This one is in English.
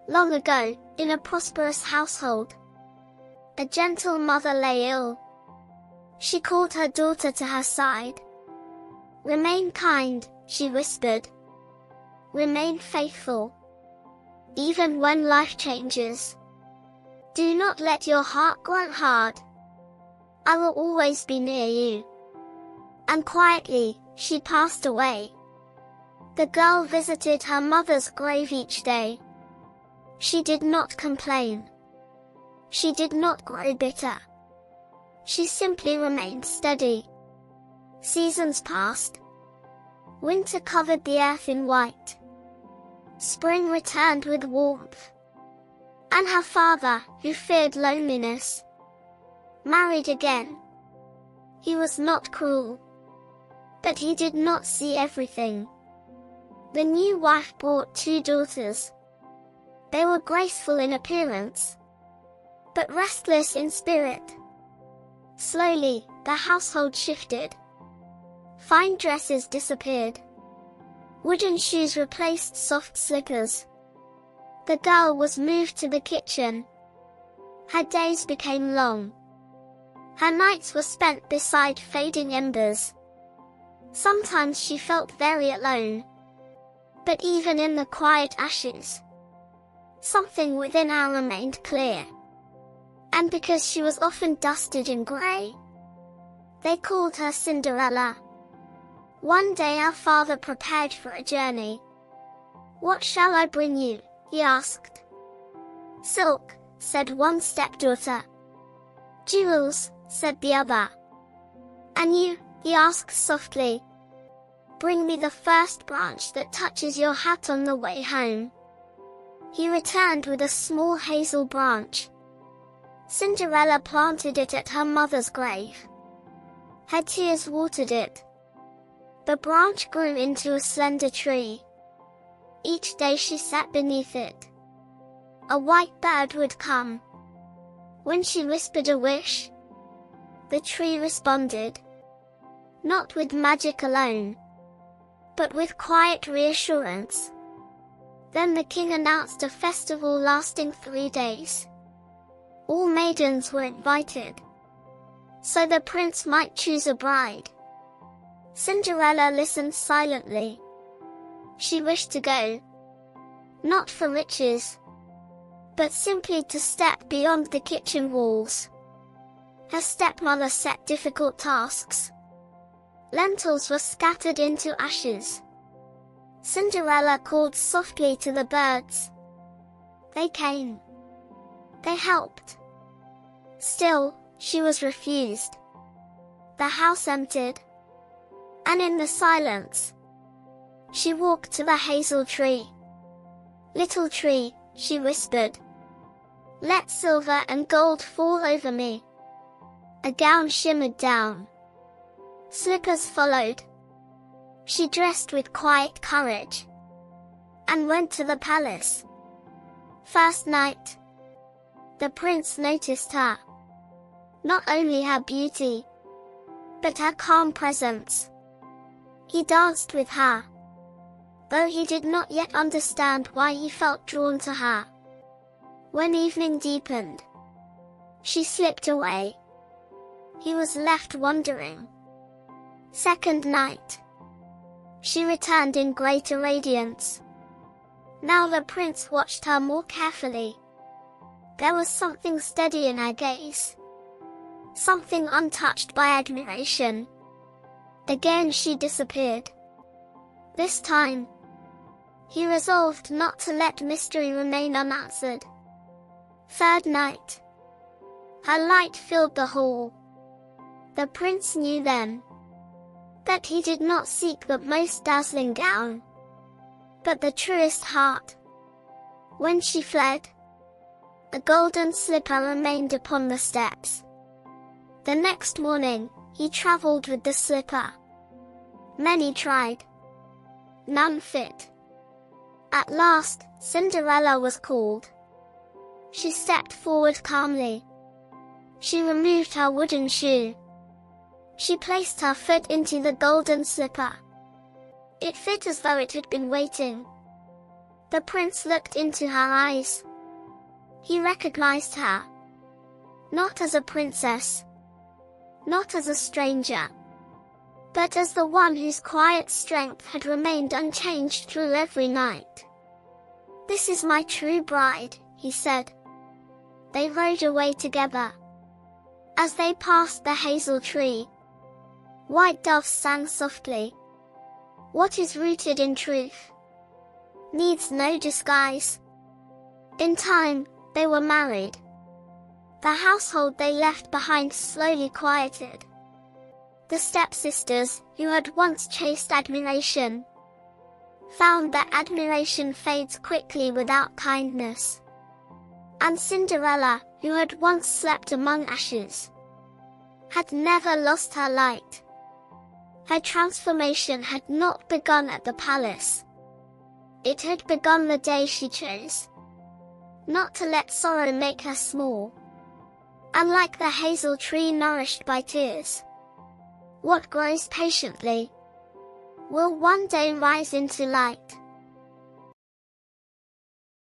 Long ago, in a prosperous household, a gentle mother lay ill. She called her daughter to her side. "Remain kind," she whispered. "Remain faithful. Even when life changes, do not let your heart grow hard. I will always be near you." And quietly, she passed away. The girl visited her mother's grave each day. She did not complain. She did not grow bitter. She simply remained steady. Seasons passed. Winter covered the earth in white. Spring returned with warmth. And her father, who feared loneliness, married again. He was not cruel, but he did not see everything. The new wife brought 2 daughters. They were graceful in appearance, but restless in spirit. Slowly, the household shifted. Fine dresses disappeared. Wooden shoes replaced soft slippers. The girl was moved to the kitchen. Her days became long. Her nights were spent beside fading embers. Sometimes she felt very alone. But even in the quiet ashes, something within her remained clear. And because she was often dusted in grey, they called her Cinderella. One day our father prepared for a journey. "What shall I bring you?" he asked. "Silk," said one stepdaughter. "Jewels," said the other. "And you?" he asked softly. "Bring me the first branch that touches your hat on the way home." He returned with a small hazel branch. Cinderella planted it at her mother's grave. Her tears watered it. The branch grew into a slender tree. Each day she sat beneath it. A white bird would come. When she whispered a wish, the tree responded. Not with magic alone, but with quiet reassurance. Then the king announced a festival lasting 3 days. All maidens were invited, so the prince might choose a bride. Cinderella listened silently. She wished to go, not for riches, but simply to step beyond the kitchen walls. Her stepmother set difficult tasks. Lentils were scattered into ashes. Cinderella called softly to the birds. They came. They helped. Still, she was refused. The house emptied. And in the silence, she walked to the hazel tree. "Little tree," she whispered, "let silver and gold fall over me." A gown shimmered down. Slippers followed. She dressed with quiet courage and went to the palace. First night, the prince noticed her. Not only her beauty, but her calm presence. He danced with her, though he did not yet understand why he felt drawn to her. When evening deepened, she slipped away. He was left wondering. Second night, she returned in greater radiance. Now the prince watched her more carefully. There was something steady in her gaze, something untouched by admiration. Again she disappeared. This time, he resolved not to let mystery remain unanswered. Third night, her light filled the hall. The prince knew then that he did not seek the most dazzling gown, but the truest heart. When she fled, a golden slipper remained upon the steps. The next morning, he traveled with the slipper. Many tried. None fit. At last, Cinderella was called. She stepped forward calmly. She removed her wooden shoe. She placed her foot into the golden slipper. It fit as though it had been waiting. The prince looked into her eyes. He recognized her. Not as a princess. Not as a stranger. But as the one whose quiet strength had remained unchanged through every night. "This is my true bride," he said. They rode away together. As they passed the hazel tree, white doves sang softly. What is rooted in truth needs no disguise. In time, they were married. The household they left behind slowly quieted. The stepsisters, who had once chased admiration, found that admiration fades quickly without kindness. And Cinderella, who had once slept among ashes, had never lost her light. Her transformation had not begun at the palace. It had begun the day she chose not to let sorrow make her small. And like the hazel tree nourished by tears, what grows patiently will one day rise into light.